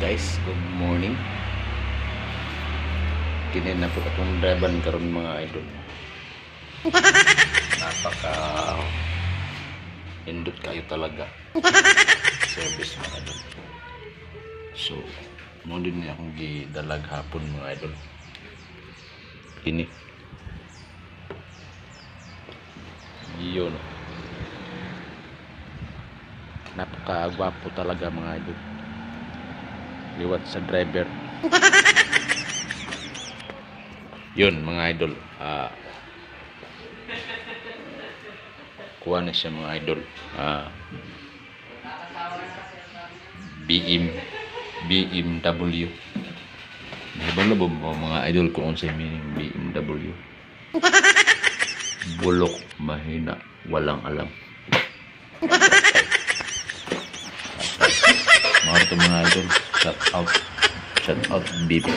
guys, good morning. Kinin na po itong driban karon mga idol. Napaka indot kayo talaga service mga idol. So mo din niya akong gidalag hapon mga idol. Ini yun, napaka gwapo talaga mga idol, liwat sa driver. Yun mga idol, kuha na siya mga idol. BMW. Nahibalo ba mga idol kung sa meaning BMW? Bulok, mahina, walang alam. Mga ito mga idol, shout out beep.